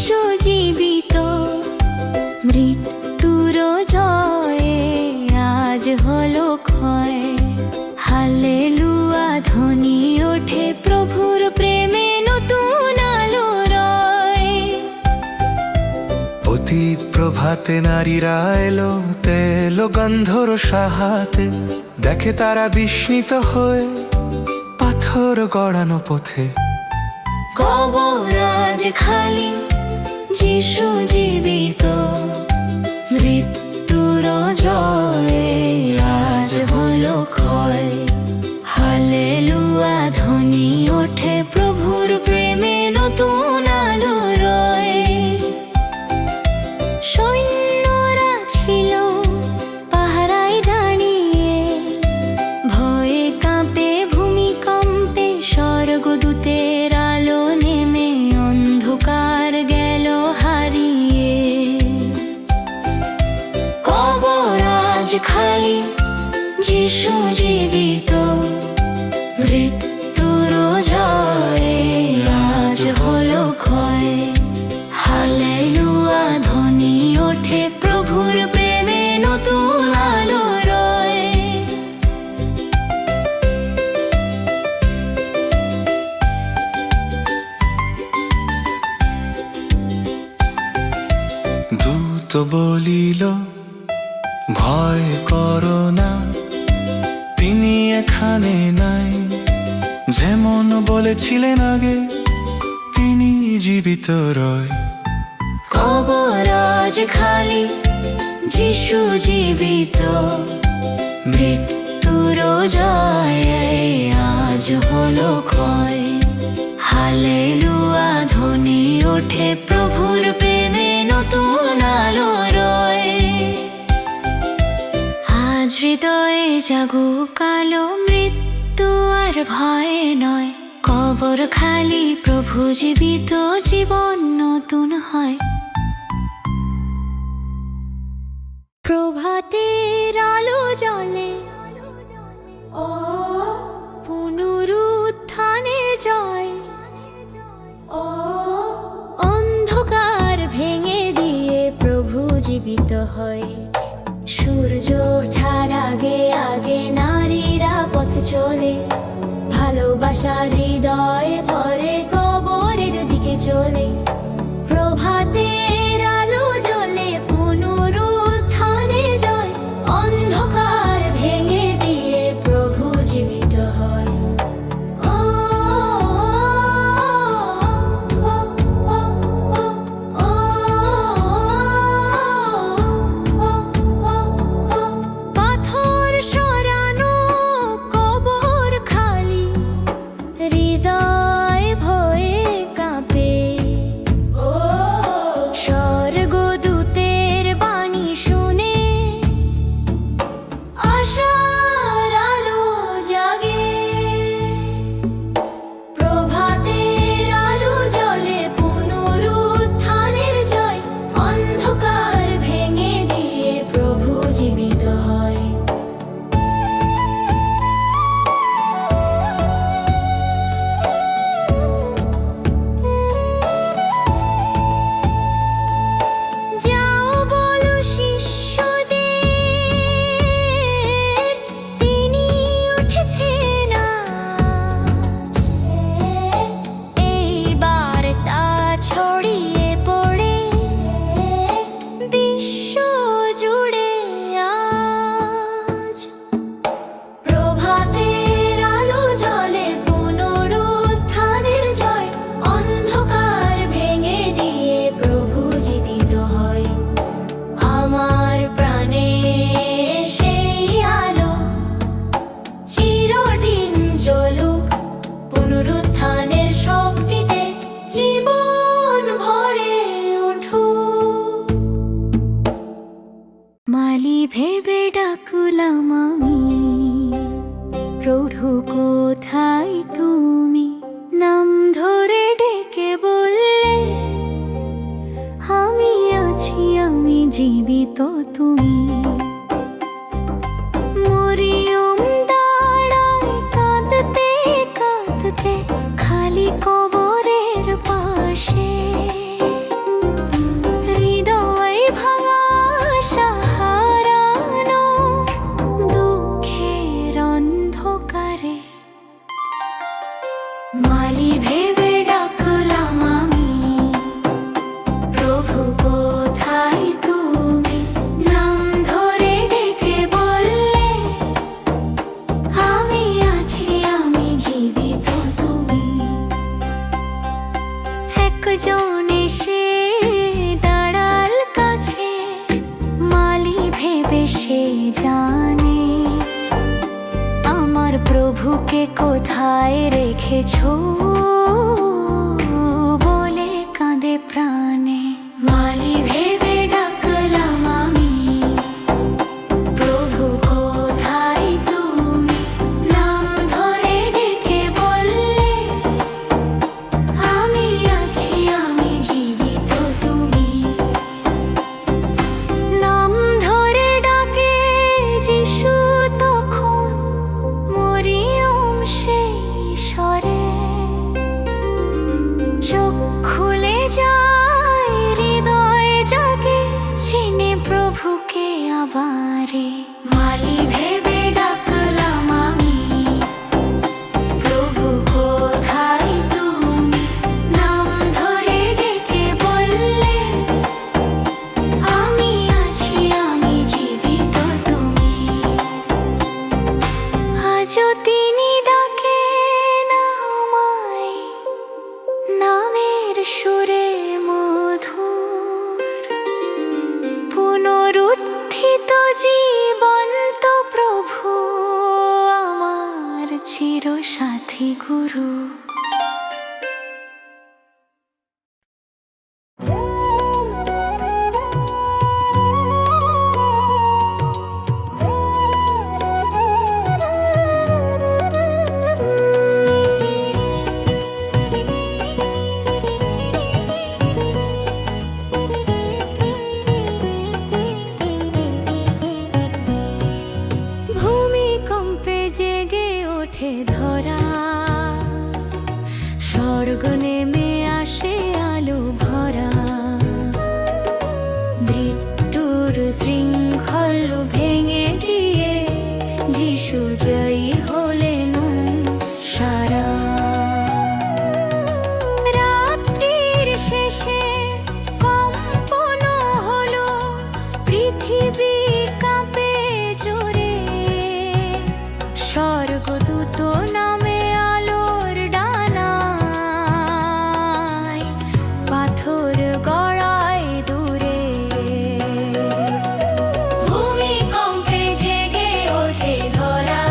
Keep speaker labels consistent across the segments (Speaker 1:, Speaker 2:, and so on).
Speaker 1: যিশু জীবিত, মৃত্যুর জয়ে আজ হলো ক্ষয়। হালেলুয়া ধ্বনি ওঠে প্রভুর প্রেমে নতুন আলো রয়।
Speaker 2: অতি প্রভাতে নারীরা এলো তেল ও গন্ধর সাহাতে, দেখে তারা বিস্মিত হয়ে পাথর গড়ানো পথে।
Speaker 1: কবর আজ খালি, যিশু জীবিত, মৃত্যুর জয়ে আজ হলো ক্ষয়। হালেলুয়া ধ্বনি ওঠে প্রভুর প্রেমে নতুন আলো রয়। সৈন্যরা ছিল পাহারায় দাঁড়িয়ে, ভয়ে কাঁপে ভূমিকম্পে স্বর্গদূতের আলো নেমে অন্ধকার গেল হারিয়ে। কবর আজ খালি, যিশু জীবিত, মৃত্যুর জয়ে আজ হলো ক্ষয়। হালেলুয়া ধ্বনি ওঠে প্রভুর প্রেমে নতুন আলো রয়।
Speaker 2: দূত বলিল, ভয় করো না, তিনি এখানে নাই। যেমন বলেছিলেন আগে, তিনি জীবিত রয়।
Speaker 1: কবর আজ খালি, যিশু জীবিত, মৃত্যুর জয়ে আজ হলো ক্ষয়। হালেলুয়া ধ্বনি ওঠে প্রভুর প্রেমে নতুন আলো রয়। আজ হৃদয়ে জাগুক আলো, মৃত্যু আর ভয় নয়। কবর খালি, প্রভু জীবিত, জীবন নতুন হয়। প্রভাতের আলো জ্বলে, ও পুনরুত্থানের জয়। ও অন্ধকার ভেঙে দিয়ে প্রভু জীবিত হয়। সূর্য ওঠার আগে আগে নারীরা পথ চলে, ভালোবাসার হৃদয়ে ভরে কবরের দিকে চলে। প্রভাতের আলো জ্বলে, পুনরুত্থানে জয়। অন্ধকার ভেঙে দিয়ে প্রভু জীবিত হয়। ও, ও, ও, ও, ও, ও, ও, ও। পাথর সরানো, কবর খালি, হৃদয় ভয়ে কাঁপে। স্বর্গদূতের বাণী শুনে আশার আলো জাগে। প্রভাতের আলো জ্বলে, পুনরুত্থানের জয়। অন্ধকার ভেঙে দিয়ে প্রভু জীবিত হয়। যাও বলো শিষ্যদের, তিনি উঠেছেন আজ। এই বার্তা ছড়িয়ে পড়ে বিশ্ব জুড়ে আজ। প্রভাতের আলো জ্বলে, পুনরুত্থানের জয়। অন্ধকার ভেঙে দিয়ে প্রভু জীবিত হয়। আমার প্রাণে সেই আলো চিরদিন জ্বলুক, পুনরুত্থানের শক্তিতে জীবন ভরে উঠুক। মালি ভেবে ডাকুলাম আমি, প্রভু কোথায় তুমি? নাম ধরে ডেকে বললে, আমি আছি, আমি জীবিত, তুমি। মরিয়ম দাঁড়ায় কাঁদতে কাঁদতে খালি কবরের পাশে। প্রভুকে কোথায় রেখেছো বলে কাঁদে প্রাণে। মালি ভেবে ডাকলাম আমি, প্রভু কোথায় তুমি? নাম ধরে ডেকে বললে, আমি আছি, আমি জীবিত, তুমি। নাম ধরে ডাকে যিশু তখন, মরিয়ম সেই স্বরে। চোখ খুলে যায়, হৃদয় জাগে, চিনে প্রভুকে আবারে। মালি ভেবে ডাকলাম আমি, প্রভু কোথায় তুমি? নাম ধরে ডেকে বললে, আমি আছি, আমি জীবিত, তুমি। আজও তিনি ডাকেন আমায়, নামের সুরে মধুর। পুনরুত্থিত জীবন্ত প্রভু, আমার চির সাথী গুরু। ভূমিকম্পে জেগে ওঠে ধরা, স্বর্গ নেমে আসে আলো ভরা। মৃত্যুর শৃঙ্খল ভেঙে দিয়ে যিশু জয়ী হলেন সারা। রাত্রির শেষে কম্পন হলো, পৃথিবী কাঁপে জোরে। স্বর্গদূত নামে আলোর ডানায়, পাথর গড়ায় দূরে। ভূমিকম্পে জেগে ওঠে ধরা,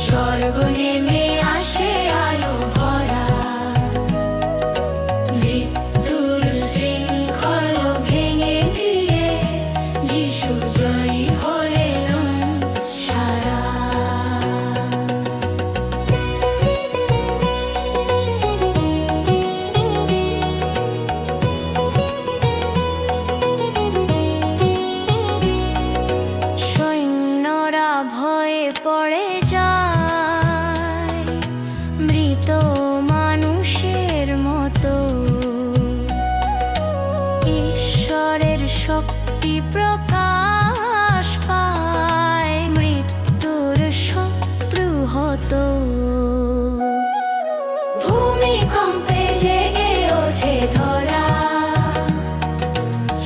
Speaker 1: স্বর্গ নেমে আসে আলো ভরা। মৃত্যুর শৃঙ্খল ভেঙে দিয়ে যিশু জয়ী হলেন সারা। সৈন্যরা ভয়ে পড়ে যায়, মৃত মানুষের মতো। ঈশ্বরের শক্তি প্রকাশ পায়, মৃত্যুর শত্রু হতো। ভূমিকম্পে জেগে ওঠে ধরা,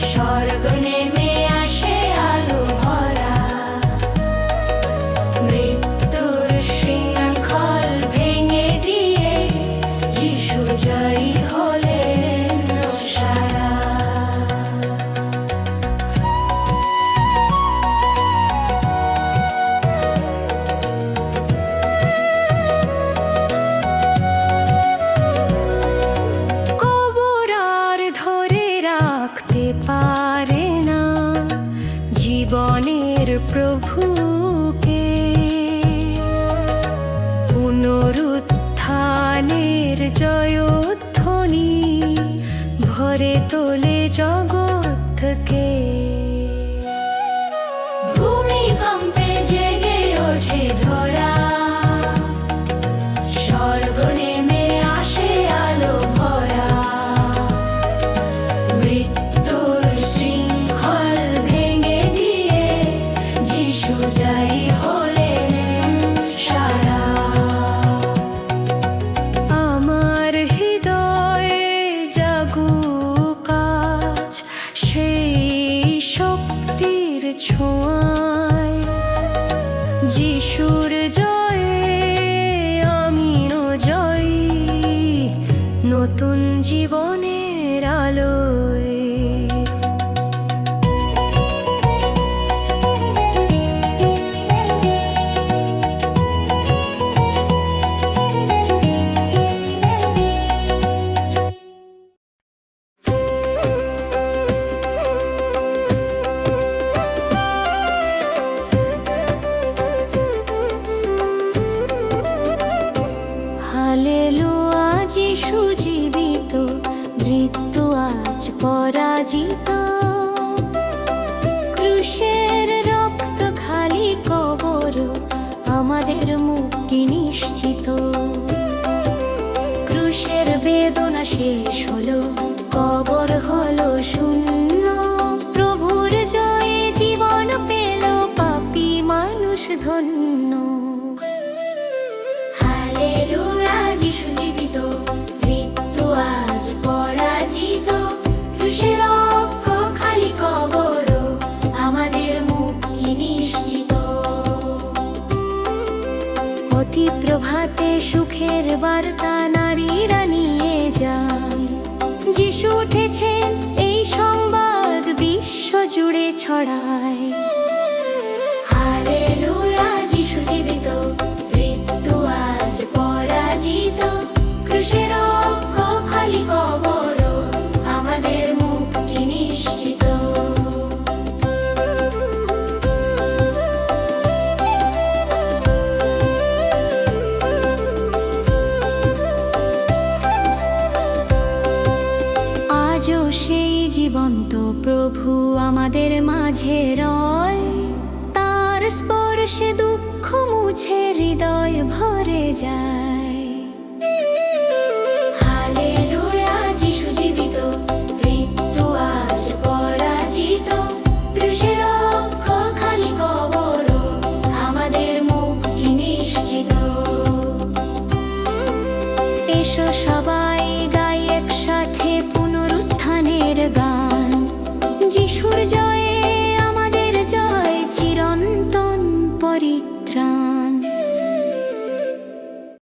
Speaker 1: স্বর্গ নেমে আসে আলো ভরা। মৃত্যুর শৃঙ্খল ভেঙে দিয়ে যিশু জয়ী হলেন সারা। কবর আর ধরে রাখতে পারে না জীবনের প্রভুকে। পুনরুত্থানের জয়ধ্বনি ভরে তোলে জগৎকে। ভূমিকম্পে জেগে ওঠে ধরা, স্বর্গ নেমে আসে আলো ভরা। মৃত্যুর শৃঙ্খল ভেঙে দিয়ে যিশু জয়ী হলেন সারা। আমার হৃদয়ে জাগুক আজ সেই শক্তির ছোঁয়ায়। যিশুর জয়ে আমিও জয়ী, নতুন জীবনের আলোয়। মৃত্যু আজ পরাজিত, ক্রুশের রক্ত খালি কবর, আমাদের মুক্তি নিশ্চিত। ক্রুশের বেদনা শেষ হলো, কবর হলো শূন্য, প্রভুর জয়ে জীবন পেল পাপী মানুষ ধন্য। হালেলুয়া, যিশু জীবিত, মৃত্যু আজ পরাজিত, ক্রুশের রক্ত খালি কবর, আমাদের মুক্তি নিশ্চিত। অতি প্রভাতে সুখের বার্তা নারীরা নিয়ে যায়, যিশু উঠেছেন এই সংবাদ বিশ্ব জুড়ে ছড়ায়। হালেলুয়া, যিশু জীবিত, মৃত্যু আজ পরাজিত, ক্রুশের রক্ত খালি কবর, আমাদের মুক্তি নিশ্চিত। আজও সেই জীবন্ত প্রভু আমাদের মাঝে রয়, তার স্পর্শে দুঃখ মুছে হৃদয় ভরে যায়।